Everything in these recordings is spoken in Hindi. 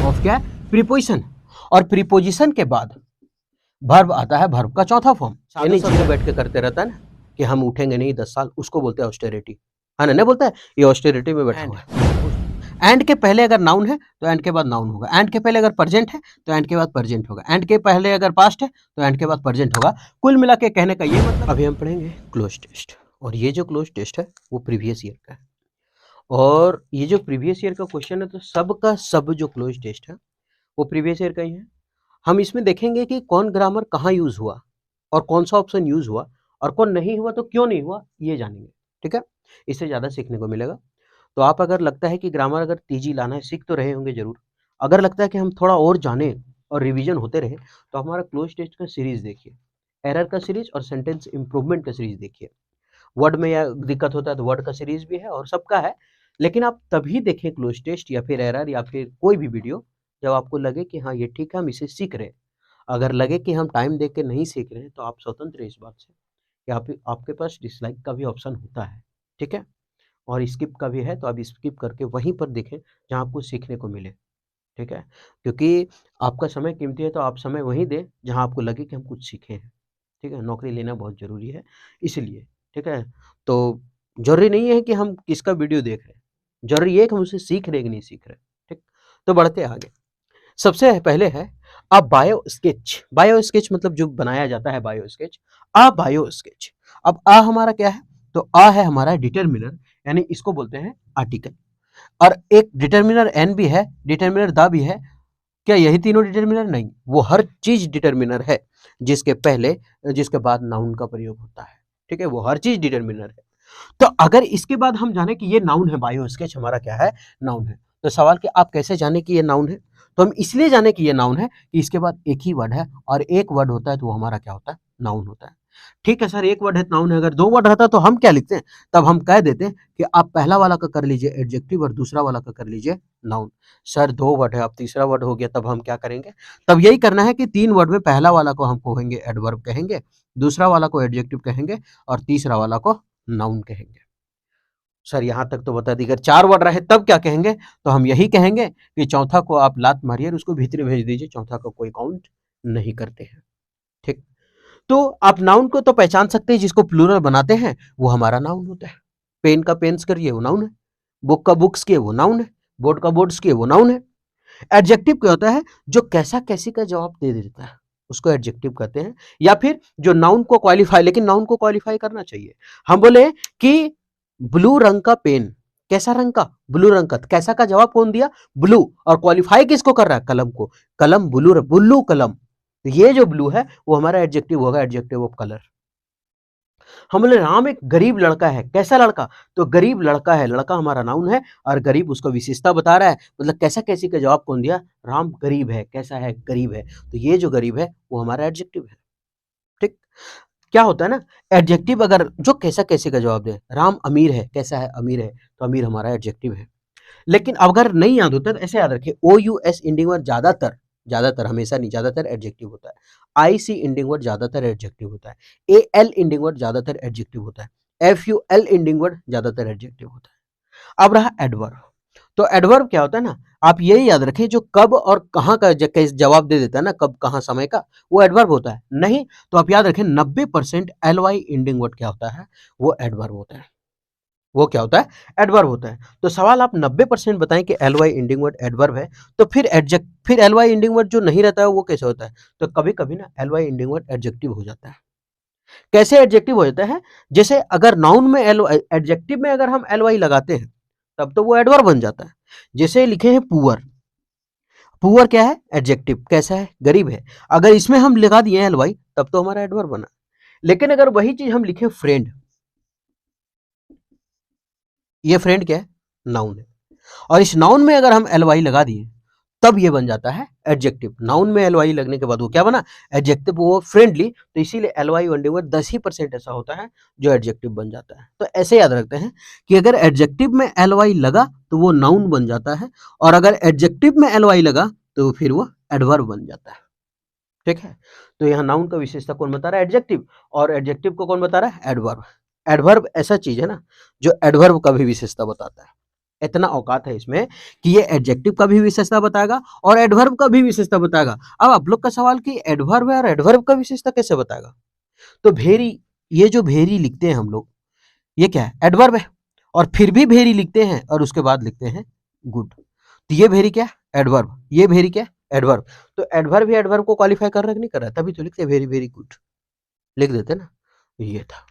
ऑफ क्या है? प्रीपोजिशन। और प्रीपोजिशन के बाद वर्ब आता है, वर्ब का चौथा फॉर्म। यानी जीरो बैठ के करते रहता है ना कि हम उठेंगे नहीं 10 साल, उसको बोलते हैं ऑस्टेरिटी, है ना? नहीं बोलता है ये ऑस्टेरिटी में बैठा हुआ है। एंड के पहले अगर नाउन है तो एंड के बाद नाउन होगा, एंड के पहले अगर प्रेजेंट है तो एंड के बाद प्रेजेंट होगा, एंड के पहले अगर पास्ट है तो एंड के बाद प्रेजेंट होगा। कुल मिला के कहने का ये मतलब। अभी हम पढ़ेंगे क्लोज टेस्ट, और ये जो क्लोज टेस्ट है वो प्रीवियस ईयर का है, और ये जो प्रीवियस ईयर का क्वेश्चन है तो सब का सब जो क्लोज टेस्ट है वो प्रीवियस ईयर का ही है। हम इसमें देखेंगे कि कौन ग्रामर कहाँ यूज हुआ और कौन सा ऑप्शन यूज हुआ और कौन नहीं हुआ तो क्यों नहीं हुआ, ये जानेंगे। ठीक है, इससे ज़्यादा सीखने को मिलेगा। तो आप अगर लगता है कि ग्रामर अगर तेजी लाना है, सीख तो रहे होंगे जरूर। अगर लगता है कि हम थोड़ा और जाने और रिवीजन होते रहे तो हमारा क्लोज टेस्ट का सीरीज देखिए, एरर का सीरीज और सेंटेंस इंप्रूवमेंट का सीरीज देखिए। वर्ड में या दिक्कत होता है तो वर्ड का सीरीज भी है और सबका है, लेकिन आप तभी देखें क्लोज टेस्ट या फिर एरर या फिर कोई भी वीडियो जब आपको लगे कि हाँ ये ठीक है, हम इसे सीख रहे हैं। अगर लगे कि हम टाइम दे के नहीं सीख रहे हैं तो आप स्वतंत्र हैं इस बात से कि आपके पास डिसलाइक का भी ऑप्शन होता है। ठीक है, और स्किप का भी है, तो आप स्किप करके वहीं पर देखें जहाँ आपको सीखने को मिले। ठीक है, क्योंकि आपका समय कीमती है तो आप समय वहीं दें जहाँ आपको लगे कि हम कुछ सीखे हैं। ठीक है, नौकरी लेना बहुत ज़रूरी है इसलिए। ठीक है, तो ज़रूरी नहीं है कि हम किसका वीडियो देख रहे हैं, ज़रूरी ये है कि हम उसे सीख रहे हैं कि नहीं सीख रहे। ठीक, तो बढ़ते आगे। सबसे पहले है a bio sketch. Bio sketch मतलब जो बनाया जाता है, बायो स्केच। अ बायो स्केच। अब अ हमारा क्या है? तो अ है हमारा डिटरमिनर, यानी इसको बोलते हैं आर्टिकल। और एक डिटरमिनर एन भी है, डिटरमिनर द भी है। क्या यही तीनों डिटरमिनर? नहीं, वो हर चीज डिटरमिनर है जिसके पहले जिसके बाद नाउन का प्रयोग होता है। ठीक है, वो हर चीज डिटरमिनर है। तो अगर इसके बाद हम जाने कि ये नाउन है, बायो स्केच हमारा क्या है? नाउन है। तो सवाल कि आप कैसे जाने कि ये नाउन है? तो हम इसलिए जाने कि ये नाउन है कि इसके बाद एक ही वर्ड है, और एक वर्ड होता है तो वो हमारा क्या होता है? नाउन होता है। ठीक है सर, एक वर्ड है नाउन है, अगर दो वर्ड रहता तो हम क्या लिखते हैं? तब हम कह देते हैं कि आप पहला वाला का कर लीजिए एडजेक्टिव और दूसरा वाला का कर लीजिए नाउन। सर दो वर्ड है, अब तीसरा वर्ड हो गया, तब हम क्या करेंगे? तब यही करना है कि तीन वर्ड में पहला वाला को हम कहेंगे एडवर्ब कहेंगे, दूसरा वाला को एडजेक्टिव कहेंगे और तीसरा वाला को नाउन कहेंगे। सर यहाँ तक तो बता दी, अगर चार वर्ड रहे तब क्या कहेंगे? तो हम यही कहेंगे कि चौथा को आप लात मारिए और उसको भीतर भेज दीजिए, चौथा को कोई काउंट नहीं करते हैं। ठीक, तो आप नाउन को तो पहचान सकते हैं, जिसको प्लूरल बनाते हैं वो हमारा नाउन होता है। पेन का पेन्स करिए वो नाउन है, बुक का बुक्स किए वो नाउन है, बोर्ड का बोर्ड्स किए वो नाउन है। एडजेक्टिव क्या होता है? जो कैसा कैसी का जवाब दे देता है उसको एडजेक्टिव कहते हैं, या फिर जो नाउन को क्वालिफाई, लेकिन नाउन को क्वालिफाई करना चाहिए। हम बोले कि ब्लू रंग का पेन, कैसा रंग का? ब्लू रंग का। कैसा का जवाब कौन दिया? ब्लू। और क्वालिफाई किसको कर रहा है? कलम को। कलम ब्लू, ब्लू कलम। तो ये जो ब्लू है वो हमारा एडजेक्टिव होगा, एडजेक्टिव ऑफ कलर। हम बोले राम एक गरीब लड़का है, कैसा लड़का? तो गरीब लड़का है, लड़का हमारा नाउन है और गरीब उसको विशेषता बता रहा है, मतलब कैसा कैसी का जवाब कौन दिया? राम गरीब है, कैसा है? गरीब है। तो ये जो गरीब है वो हमारा एडजेक्टिव है। ठीक, क्या होता है ना, एडजेक्टिव अगर जो कैसा कैसे का जवाब दे, राम अमीर है, कैसा है? अमीर है, तो अमीर हमारा एडजेक्टिव है। लेकिन अगर नहीं याद होता तो ऐसे याद रखिए, ओ यू एस इंडिंग वर्ड ज्यादातर, ज्यादातर हमेशा नहीं, ज्यादातर एडजेक्टिव होता है। आई सी इंडिंग वर्ड ज्यादातर एडजेक्टिव होता है। ए एल इंडिंग वर्ड ज्यादातर एडजेक्टिव होता है। F U L ending word ज्यादातर एडजेक्टिव होता है। अब रहा एडवर्ब। तो एडवर्ब क्या होता है ना, आप यही याद रखें, जो कब और कहाँ का जवाब दे देता है ना, कब कहाँ समय का, वो एडवर्ब होता है। नहीं तो आप याद रखें 90% एल वाई इंडिंग वर्ड क्या होता है? वो एडवर्ब होता है। वो क्या होता है? एडवर्ब होता है। तो सवाल आप 90% बताएं कि L Y ending word adverb है, तो फिर एल वाई इंडिंग वर्ड जो नहीं रहता है वो कैसे होता है? तो कभी कभी ना L Y ending word adjective हो जाता है। कैसे एडजेक्टिव हो जाता है? जैसे अगर नाउन में एडजेक्टिव में अगर हम एल वाई लगाते हैं तब तो वो एडवर्ब बन जाता है। जैसे लिखे हैं पुअर, पुअर क्या है? एडजेक्टिव। कैसा है? गरीब है। अगर इसमें हम लगा दिए एल वाई तब तो हमारा एडवर्ब बना। लेकिन अगर वही चीज हम लिखे फ्रेंड, ये फ्रेंड क्या है? नाउन है, और इस नाउन में अगर हम एल वाई लगा दिए तब ये बन जाता है एडजेक्टिव। नाउन में एल वाई लगने के बाद वो क्या बना? एडजेक्टिव। वो फ्रेंडली, तो इसीलिए एल वाई वर्ड 10% ऐसा होता है जो एडजेक्टिव बन जाता है। तो ऐसे याद रखते हैं कि अगर एडजेक्टिव में एल वाई लगा तो वो नाउन बन जाता है, और अगर एडजेक्टिव में एल वाई लगा तो फिर वो एडवर्ब बन जाता है। ठीक है, तो यहाँ नाउन का विशेषता कौन बता रहा है? एडजेक्टिव। और एडजेक्टिव को कौन बता रहा है? एडवर्ब। एडवर्ब ऐसा चीज है ना जो एडवर्ब का भी विशेषता बताता है। इतना औकात है इसमें कि ये एडजेक्टिव का भी विशेषता बताएगा और एडवर्ब का भी विशेषता बताएगा। अब आप लोग का सवाल कि एडवर्ब है और एडवर्ब का विशेषता कैसे बताएगा? तो भेरी, ये जो भेरी लिखते हैं हम लोग, ये क्या है? एडवर्ब है। और फिर भी भेरी लिखते हैं और उसके बाद लिखते हैं गुड। तो ये भेरी क्या? एडवर्ब। ये भेरी क्या? एडवर्ब। तो एडवर्ब ही एडवर्ब को क्वालिफाई कर रहा है कि नहीं कर रहा है? तभी तो लिखते हैं वेरी वेरी गुड, लिख देते ना। ये था,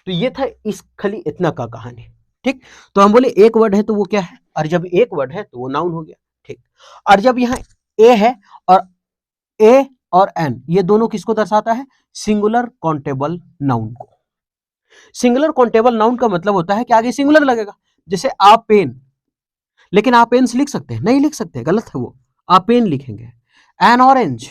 तो ये था इस खाली इतना का कहानी। ठीक, तो हम बोले एक वर्ड है तो वो क्या है, और जब एक वर्ड है तो वो नाउन हो गया। ठीक, और जब यहाँ ए है और ए और एन ये दोनों किसको दर्शाता है? सिंगुलर काउंटेबल नाउन को। सिंगुलर काउंटेबल नाउन का मतलब होता है कि आगे सिंगुलर लगेगा। जैसे आप पेन, लेकिन आप पेन्स लिख सकते हैं? नहीं लिख सकते, गलत है वो। आप पेन लिखेंगे। एन ऑरेंज,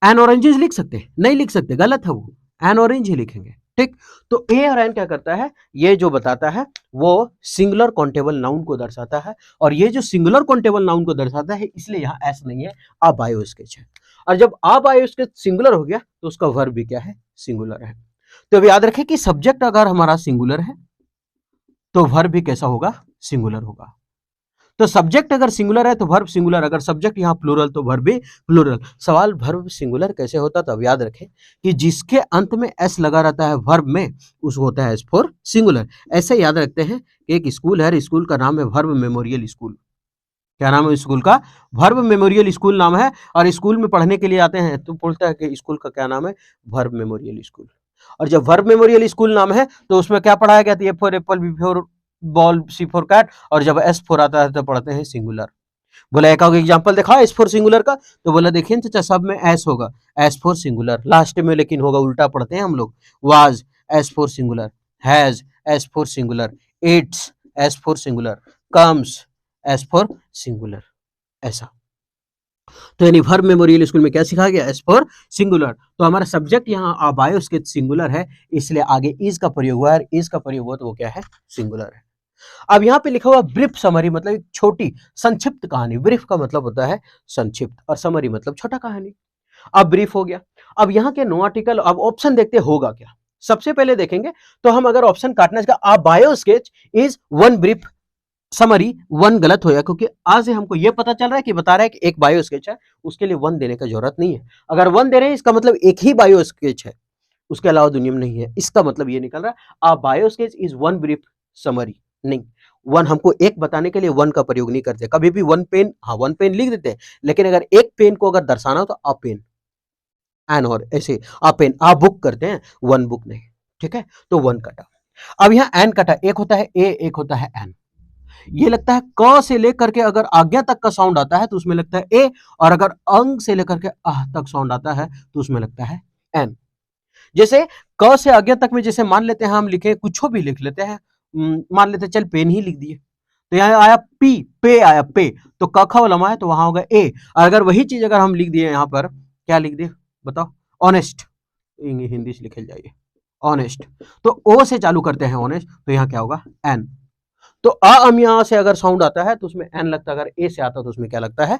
एन ऑरेंजेस लिख सकते हैं? नहीं लिख सकते, गलत है वो। एन ऑरेंज ही लिखेंगे। ठीक, तो ए और एन क्या करता है? ये जो बताता है वो सिंगुलर काउंटेबल नाउन को दर्शाता है, और ये जो सिंगुलर काउंटेबल नाउन को दर्शाता है इसलिए यहाँ एस नहीं है, आ बायो स्केच है। और जब आ बायो स्केच सिंगुलर हो गया तो उसका वर्ब भी क्या है? सिंगुलर है। तो अब याद रखें कि सब्जेक्ट अगर हमारा सिंगुलर है तो वर्ब भी कैसा होगा? सिंगुलर होगा। तो सब्जेक्ट अगर सिंगुलर है तो वर्ब सिंगुलर, अगर सब्जेक्ट यहाँ प्लूरल तो वर्ब भी प्लूरल। सवाल वर्ब सिंगुलर कैसे होता? तब याद रखें कि जिसके अंत में एस लगा रहता है वर्ब में, उसको होता है एस फॉर सिंगुलर। ऐसे याद रखते हैं कि एक स्कूल है, स्कूल का नाम है वर्ब मेमोरियल स्कूल। क्या नाम है स्कूल का? वर्ब मेमोरियल स्कूल नाम है। और स्कूल में पढ़ने के लिए आते हैं तो पूछता है कि स्कूल का क्या नाम है? Verb memorial school. और जब वर्ब मेमोरियल स्कूल नाम है तो उसमें क्या पढ़ाया गया? A for apple, B for ball, C for cat, और जब एस फॉर आता है तो पढ़ते हैं सिंगुलर। बोला एक एग्जांपल दिखाओ एस फॉर सिंगुलर का, तो बोला देखिए चाचा सब में एस होगा, एस फॉर सिंगुलर, लास्ट में लेकिन होगा उल्टा पढ़ते हैं हम लोग। Was S for singular, has S for singular, it's S for singular, comes S for singular, ऐसा। तो यानी वर्ब मेमोरियल स्कूल में क्या सिखाया गया? S for singular. तो हमारा सब्जेक्ट यहाँ बायो के सिंगुलर है, इसलिए आगे इज का प्रयोग हुआ है, इज का प्रयोग हुआ तो वो क्या है? सिंगुलर है। अब यहाँ पे लिखा हुआ ब्रीफ समरी, मतलब एक छोटी संक्षिप्त कहानी। ब्रीफ का मतलब होता है संक्षिप्त और समरी मतलब छोटा कहानी। अब ब्रीफ हो गया। अब यहाँ के नो आर्टिकल, अब ऑप्शन देखते होगा क्या। सबसे पहले देखेंगे तो हम अगर ऑप्शन काटना है, a bio sketch is one brief summary, one गलत होया क्योंकि आज से हमको यह पता चल रहा है कि बता रहा है कि एक बायो स्केच है, उसके लिए वन देने का जरूरत नहीं है। अगर वन दे रहे हैं इसका मतलब एक ही बायो स्केच है, उसके अलावा दुनिया में नहीं है, इसका मतलब ये निकल रहा है a bio sketch is one brief summary. नहीं, वन हमको एक बताने के लिए वन का प्रयोग नहीं करते कभी भी। वन पेन, हाँ वन पेन लिख देते हैं, लेकिन अगर एक पेन को अगर दर्शाना हो तो आ पेन, एन, और ऐसे आ पेन, आ बुक करते हैं, वन बुक नहीं। ठीक है, तो वन कटा। अब यहाँ एन कटा, एक होता है ए, एक होता है एन। ये लगता है क से लेकर के अगर आज्ञा तक का साउंड आता है तो उसमें लगता है ए, और अगर अंग से लेकर के आह तक साउंड आता है तो उसमें लगता है एन। जैसे क से आज्ञा तक में जैसे मान लेते हैं हम लिखे, कुछ भी लिख लेते हैं, मान लेते हैं चल पेन ही लिख दिए, तो यहाँ आया पी, पे आया पे, तो क ख लमा है तो वहां होगा ए। और अगर वही चीज अगर हम लिख दिए यहाँ पर, क्या लिख दिए बताओ? ऑनेस्ट, हिंदी से लिखे जाइए ऑनेस्ट, तो ओ से चालू करते हैं ऑनेस्ट, तो यहाँ क्या होगा? एन। तो अम यहाँ से अगर साउंड आता है तो उसमें एन लगता है, अगर ए से आता तो उसमें क्या लगता है?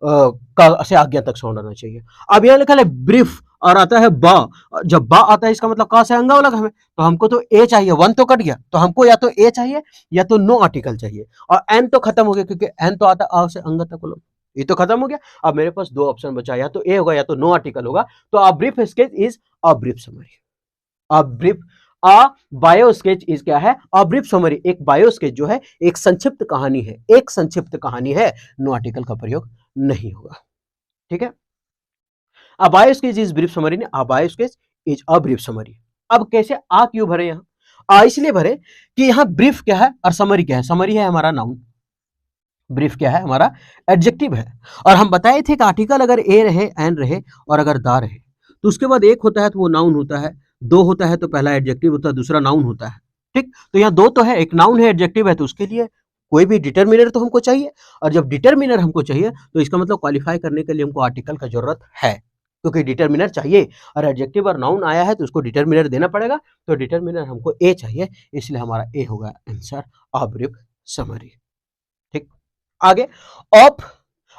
का से आज्ञा तक साउंड आना चाहिए। अब यहाँ लिखा है ब्रीफ और आता है बा, जब बा आता है इसका मतलब का से अंगा अलग हमें, तो हमको तो ए चाहिए, वन तो कट गया, तो हमको या तो ए चाहिए या तो नो आर्टिकल चाहिए, और एन तो खत्म हो गया क्योंकि एन तो आता आ से अंगा तक, ये तो खत्म हो गया। अब मेरे पास दो ऑप्शन बचा, या तो ए होगा या तो नो आर्टिकल होगा। तो a brief sketch is a brief summary. A brief, a bio sketch is क्या है? अ ब्रीफ समरी। एक बायो स्केच जो है एक संक्षिप्त कहानी है, एक संक्षिप्त कहानी है, नो आर्टिकल का प्रयोग नहीं होगा। ठीक है, a bio sketch is brief summary ने a bio sketch is a brief summary. अब कैसे आ क्यों भरे यहां? आ इसलिए भरे कि यहां ब्रीफ क्या है और समरी क्या है? समरी है हमारा नाउन, ब्रीफ क्या है? हमारा एडजेक्टिव है। और हम बताए थे कि आर्टिकल अगर ए रहे, एन रहे और अगर दा रहे तो उसके बाद एक होता है तो वो नाउन होता है, दो होता है तो पहला एडजेक्टिव होता है, दूसरा नाउन होता है। ठीक, तो यहाँ दो तो है, एक नाउन है, एडजेक्टिव है, तो उसके लिए कोई भी डिटर्मिनर तो हमको चाहिए। और जब डिटर्मिनर हमको चाहिए तो इसका मतलब क्वालिफाई करने के लिए हमको आर्टिकल का जरूरत है, क्योंकि डिटर्मिनर चाहिए। और एडजेक्टिव और नाउन आया है तो उसको डिटर्मिनर देना पड़ेगा, तो डिटर्मिनर हमको ए चाहिए, इसलिए हमारा ए होगा आंसर, अ ब्रीफ समरी। ठीक, आगे ऑफ।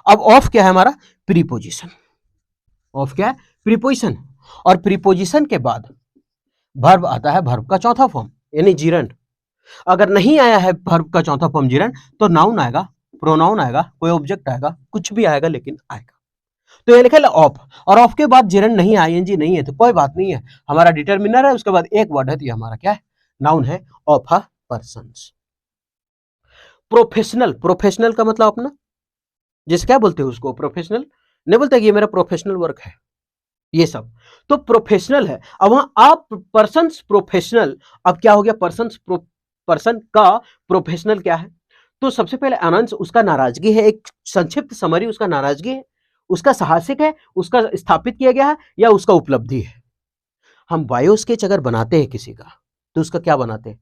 अब ऑफ क्या है? हमारा प्रीपोजिशन। ऑफ क्या है? प्रीपोजिशन। और प्रीपोजिशन के बाद वर्ब आता है, वर्ब का चौथा फॉर्म यानी जीरंड। अगर नहीं आया है वर्ब का चौथा फॉर्म जिरन, तो नाउन आएगा, प्रोनाउन आएगा, कोई ऑब्जेक्ट आएगा, कुछ भी आएगा लेकिन आएगा। तो ये लिखा है ऑफ, और ऑफ के बाद जिरन नहीं, आईएनजी नहीं है तो कोई बात नहीं है, हमारा डिटर्मिनर है, उसके बाद एक वर्ड है तो ये हमारा क्या है, नाउन है, of a persons. Professional, professional का मतलब अपना, जैसे क्या बोलते हैं उसको, प्रोफेशनल नहीं बोलते कि ये मेरा प्रोफेशनल वर्क है, ये सब तो प्रोफेशनल है। अब वहां आप पर्सन्स प्रोफेशनल, अब क्या हो गया, पर्सन का प्रोफेशनल क्या है, तो सबसे पहले अनंस उसका नाराजगी है, एक संक्षिप्त समरी उसका नाराजगी है, उसका साहसिक है, उसका स्थापित किया गया है, या उसका उपलब्धि है। हम बायो स्केच अगर बनाते हैं किसी का, तो उसका क्या बनाते हैं,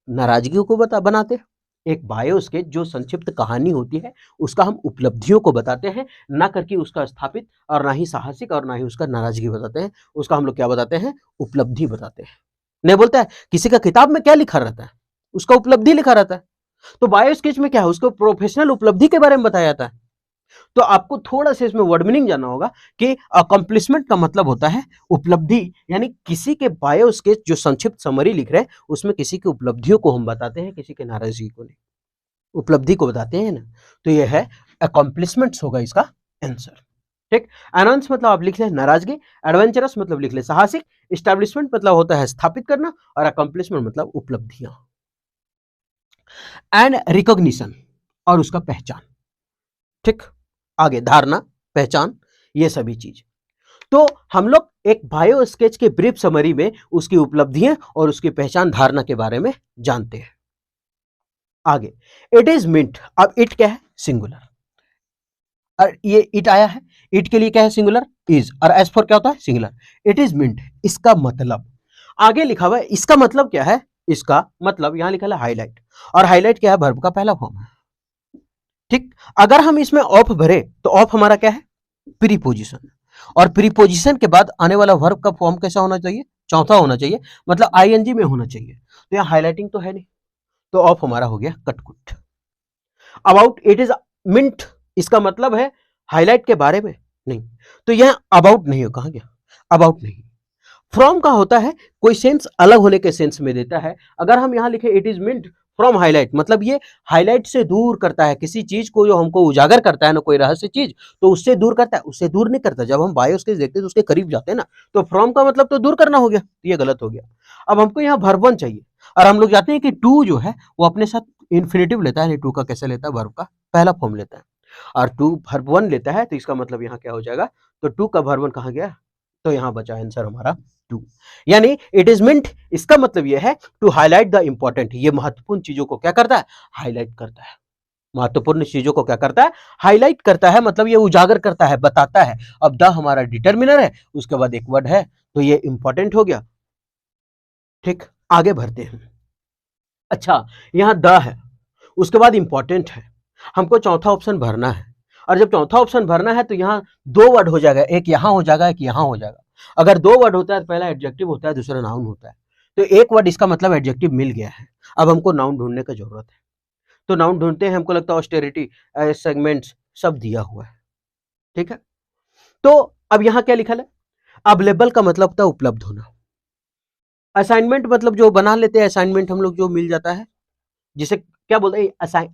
नाराजगियों को बनाते हैं। एक बायो स्केच जो संक्षिप्त कहानी होती है, उसका हम उपलब्धियों को बताते हैं, ना करके उसका स्थापित, और ना ही साहसिक, और ना ही उसका नाराजगी बताते हैं, उसका हम लोग क्या बताते हैं, उपलब्धि बताते हैं। नहीं बोलता है किसी का किताब में क्या लिखा रहता है, उसका उपलब्धि लिखा रहता है, तो बायो स्केच में क्या है, उसको प्रोफेशनल उपलब्धि के बारे में बताया जाता है। तो आपको थोड़ा सा इसमें वर्ड मीनिंग जानना होगा कि अकम्प्लिशमेंट का मतलब होता है उपलब्धि, यानी किसी के बायो स्केच जो संक्षिप्त समरी लिख रहे हैं, उसमें किसी की उपलब्धियों को हम बताते हैं, किसी के नाराजगी को नहीं, उपलब्धि को बताते हैं ना, तो ये है अकम्प्लिशमेंट्स होगा इसका आंसर। ठीक, अनाउंस मतलब आप लिख ले नाराजगी, एडवेंचरस मतलब लिख ले साहसिक, एस्टैब्लिशमेंट मतलब होता है स्थापित करना, और अकम्प्लिशमेंट मतलब उपलब्धियां। एंड रिकॉग्निशन, और उसका पहचान। ठीक, आगे धारणा, पहचान, ये सभी चीज। तो हम लोग एक बायो स्केच के ब्रीफ समरी में उसकी उपलब्धियां और उसकी पहचान, धारणा के बारे में जानते हैं। आगे इट इज मिंट, अब इट क्या है, सिंगुलर, और ये इट आया है, इट के लिए क्या है, सिंगुलर इज, और एज फॉर क्या होता है, सिंगुलर। इट इज मिंट, इसका मतलब आगे लिखा हुआ है, इसका मतलब क्या है, इसका मतलब यहां लिखा है हाईलाइट, और हाईलाइट क्या है, वर्ब का पहला फॉर्म है। ठीक, अगर हम इसमें ऑफ भरे तो ऑफ हमारा क्या है, प्रीपोजिशन, और प्रीपोजिशन के बाद आने वाला वर्ब का फॉर्म कैसा होना चाहिए, चौथा होना चाहिए, मतलब आईएनजी में होना चाहिए। तो यहाँ हाईलाइटिंग तो है नहीं, तो ऑफ हमारा हो गया कटकुट। अबाउट, इट इज मिंट, इसका मतलब है हाईलाइट के बारे में नहीं, तो यह अबाउट नहीं हो, कहा गया अबाउट नहीं। फ्रॉम का होता है कोई सेंस अलग होने के सेंस में देता है, अगर हम यहां लिखे it is mint from highlight, मतलब ये हाईलाइट से दूर करता है किसी चीज को, जो हमको उजागर करता है ना कोई रहस्य चीज, तो उससे दूर करता है, उससे दूर नहीं करता। जब हम बायो स्केच देखते हैं तो उसके करीब जाते हैं ना, तो फ्रॉम का मतलब तो दूर करना हो गया, ये गलत हो गया। अब हमको यहाँ वर्ब वन चाहिए, और हम लोग जाते हैं कि टू जो है वो अपने साथ इन्फिनेटिव लेता है, टू का कैसे लेता है, वर्ब का पहला फॉर्म लेता है, और टू वर्ब वन लेता है, तो इसका मतलब यहाँ क्या हो जाएगा, तो टू का वर्ब वन कहाँ गया, तो यहाँ बचा आंसर हमारा टू। यानी इट इज मिंट, इसका मतलब यह है टू हाईलाइट द इंपॉर्टेंट, ये महत्वपूर्ण चीजों को क्या करता है, हाईलाइट करता है, महत्वपूर्ण चीजों को क्या करता है, हाईलाइट करता है, मतलब ये उजागर करता है, बताता है। अब द हमारा डिटर्मिनर है, उसके बाद एक वर्ड है, तो ये इंपॉर्टेंट हो गया। ठीक, आगे बढ़ते हैं। अच्छा, यहां द है, उसके बाद इंपॉर्टेंट है, हमको चौथा ऑप्शन भरना है, और जब चौथा ऑप्शन भरना है तो यहाँ दो वर्ड हो जाएगा, एक यहाँ हो जाएगा, एक यहाँ हो जाएगा। अगर दो वर्ड होता है तो पहला एडजेक्टिव होता है, दूसरा नाउन होता है, तो एक वर्ड इसका मतलब एडजेक्टिव मिल गया है, अब हमको नाउन ढूंढने की जरूरत है। तो नाउन ढूंढते हैं, हमको लगता है ऑस्टेरिटी, सेगमेंट्स सब दिया हुआ है। ठीक है, तो अब यहाँ क्या लिखा है, अवेलेबल का मतलब होता है उपलब्ध होना, असाइनमेंट मतलब जो बना लेते हैं असाइनमेंट हम लोग, जो मिल जाता है, जिसे क्या बोलते हैं,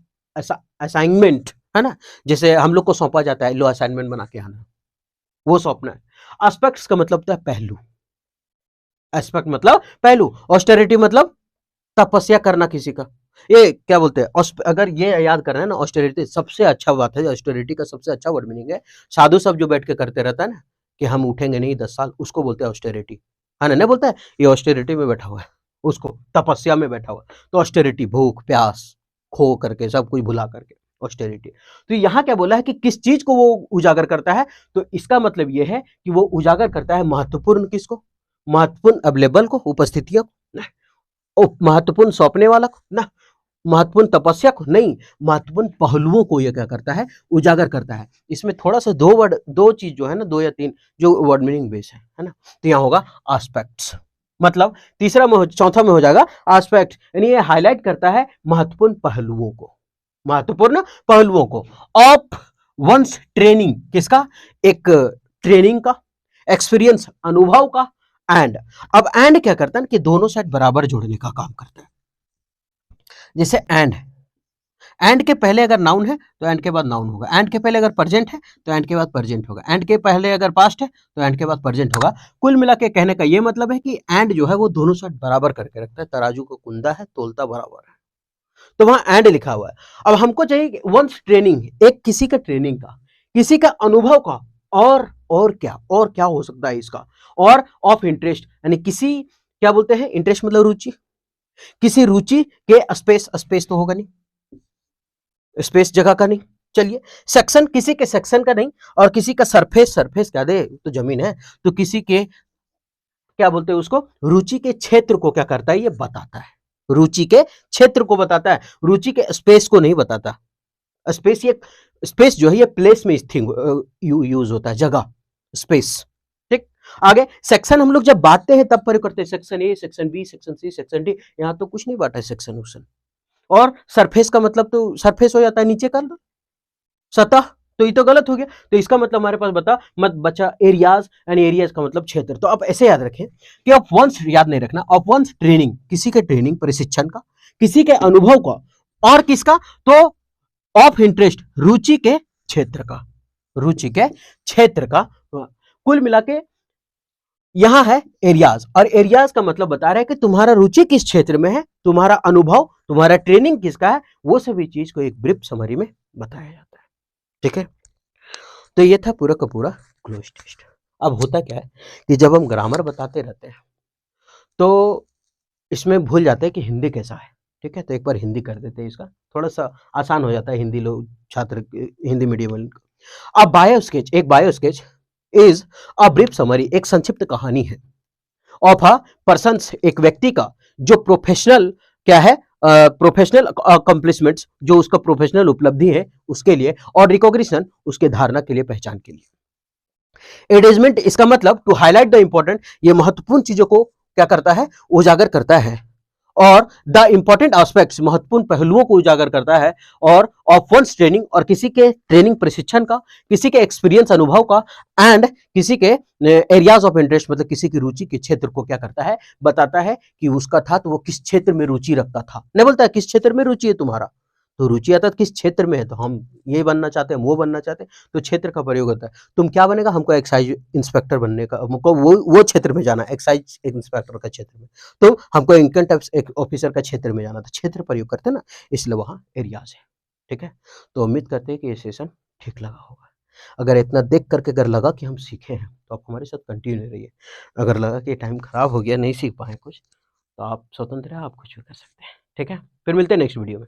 असाइनमेंट है ना, जैसे हम लोग को सौंपा जाता है, लो असाइनमेंट बना के आना, वो सौंपना है। एस्पेक्ट्स का मतलब होता है पहलू, एस्पेक्ट मतलब पहलू, ऑस्टेरिटी मतलब तपस्या करना किसी का, ये क्या बोलते हैं, अगर ये याद करना है ना, ऑस्टेरिटी सबसे अच्छा बात है, ऑस्टेरिटी का सबसे अच्छा वर्ड मीनिंग है, साधु सब जो बैठ के करते रहता है ना कि हम उठेंगे नहीं 10 साल, उसको बोलते हैं ऑस्टेरिटी, है ना, नहीं बोलता है ये ऑस्टेरिटी में बैठा हुआ है, उसको तपस्या में बैठा हुआ, तो ऑस्टेरिटी भूख प्यास खो करके सब कुछ भुला करके ऑस्टेरिटी। तो यहाँ क्या बोला है कि किस चीज को वो उजागर करता है, तो इसका मतलब ये है कि वो उजागर करता है महत्वपूर्ण किसको, महत्वपूर्ण अवेलेबल को, उपस्थितियों को, महत्वपूर्ण सौंपने वाला को ना, महत्वपूर्ण तपस्या को नहीं, महत्वपूर्ण पहलुओं को ये क्या करता है, उजागर करता है। इसमें थोड़ा सा दो वर्ड, दो चीज जो है ना, दो या तीन जो वर्ड मीनिंग बेस है ना, तो यहाँ होगा एस्पेक्ट्स, मतलब तीसरा में चौथा में हो जाएगा एस्पेक्ट, यानी ये हाईलाइट करता है महत्वपूर्ण पहलुओं को, महत्वपूर्ण पहलुओं को ऑफ वंस ट्रेनिंग, किसका, एक ट्रेनिंग का, एक्सपीरियंस अनुभव का, एंड। अब एंड क्या करता है कि दोनों साइड बराबर जोड़ने का काम करता है। जैसे एंड के पहले अगर नाउन है तो एंड के बाद नाउन होगा, एंड के पहले अगर प्रेजेंट है तो एंड के बाद प्रेजेंट होगा, एंड के पहले अगर पास्ट है तो एंड के बाद प्रेजेंट होगा। कुल मिला के कहने का ये मतलब है कि एंड जो है वो दोनों साइड बराबर करके रखता है, तराजू का कुंदा है, तोलता बराबर है, तो वहां एंड लिखा हुआ है। अब हमको चाहिए वंस ट्रेनिंग, एक किसी का ट्रेनिंग का, किसी का अनुभव का, और क्या हो सकता है इसका, और ऑफ इंटरेस्ट यानी किसी, क्या बोलते हैं, इंटरेस्ट मतलब रुचि, किसी रुचि के स्पेस तो होगा नहीं, स्पेस जगह का नहीं। चलिए, सेक्शन किसी के सेक्शन का नहीं, और किसी का सरफेस क्या दे तो जमीन है, तो किसी के, क्या बोलते हैं उसको, रुचि के क्षेत्र को क्या करता है, ये बताता है, रुचि के क्षेत्र को बताता है, रुचि के स्पेस को नहीं बताता। स्पेस, ये स्पेस जो है ये प्लेस में थिंग यूज होता है, जगह, स्पेस। ठीक, आगे सेक्शन हम लोग जब बांटते हैं तब प्रयोग करते हैं, section A, section B, section C, section D, यहां तो कुछ नहीं बांटा है सेक्शन उक्शन। और सरफेस का मतलब तो सरफेस हो जाता है नीचे का सतह, तो ये तो गलत हो गया, तो इसका मतलब हमारे पास मत बचा एरियाज, एंड एरियाज का मतलब क्षेत्र। तो आप ऐसे याद रखें कि ऑफ वंस याद नहीं रखना, ऑफ वंस ट्रेनिंग, किसी के ट्रेनिंग प्रशिक्षण का, किसी के अनुभव का, और किसका, तो ऑफ इंटरेस्ट रुचि के क्षेत्र का, रुचि के क्षेत्र का। कुल मिला के यहां है एरियाज, और एरियाज का मतलब बता रहा है कि तुम्हारा रुचि किस क्षेत्र में है, तुम्हारा अनुभव, तुम्हारा ट्रेनिंग किसका है, वो सभी चीज को एक ब्रीफ समरी में बताया जाता है। ठीक है, तो ये था पूरा का पूरा क्लोज टेस्ट। अब होता क्या है कि जब हम ग्रामर बताते रहते हैं तो इसमें भूल जाते हैं कि हिंदी कैसा है। ठीक है, तो एक बार हिंदी कर देते हैं, इसका थोड़ा सा आसान हो जाता है, हिंदी लोग छात्र हिंदी मीडियम वाले। अब bio sketch is a brief summary, एक संक्षिप्त कहानी है, ऑफ अ पर्सन, एक व्यक्ति का, जो प्रोफेशनल क्या है, प्रोफेशनल अकम्प्लिशमेंट्स, जो उसका प्रोफेशनल उपलब्धि है उसके लिए, और रिकॉग्निशन, उसके धारणा के लिए, पहचान के लिए। एडवर्टाइजमेंट, इसका मतलब टू हाईलाइट द इंपॉर्टेंट, ये महत्वपूर्ण चीजों को क्या करता है, उजागर करता है, और द इंपॉर्टेंट एस्पेक्ट्स, महत्वपूर्ण पहलुओं को उजागर करता है, और ऑफ वंस ट्रेनिंग, और किसी के ट्रेनिंग प्रशिक्षण का, किसी के एक्सपीरियंस अनुभव का, एंड किसी के एरियाज ऑफ इंटरेस्ट, मतलब किसी की रुचि के क्षेत्र को क्या करता है, बताता है कि उसका था तो वो किस क्षेत्र में रुचि रखता था। नहीं बोलता है किस क्षेत्र में रुचि है तुम्हारा, तो रुचि आता किस क्षेत्र में है, तो हम ये बनना चाहते हैं, वो बनना चाहते हैं, तो क्षेत्र का प्रयोग होता है। तुम क्या बनेगा, हमको एक्साइज इंस्पेक्टर बनने का, हमको वो क्षेत्र में जाना, एक्साइज इंस्पेक्टर का क्षेत्र में, तो हमको इनकम टैक्स ऑफिसर का क्षेत्र में जाना था, क्षेत्र प्रयोग करते हैं ना, इसलिए वहां एरियाज है। ठीक है, तो उम्मीद करते हैं कि ये सेशन ठीक लगा होगा। अगर इतना देख करके अगर लगा कि हम सीखे हैं तो आप हमारे साथ कंटिन्यू रहिए। अगर लगा कि टाइम खराब हो गया, नहीं सीख पाए कुछ, तो आप स्वतंत्र हैं, आप कुछ भी कर सकते हैं। ठीक है, फिर मिलते हैं नेक्स्ट वीडियो में।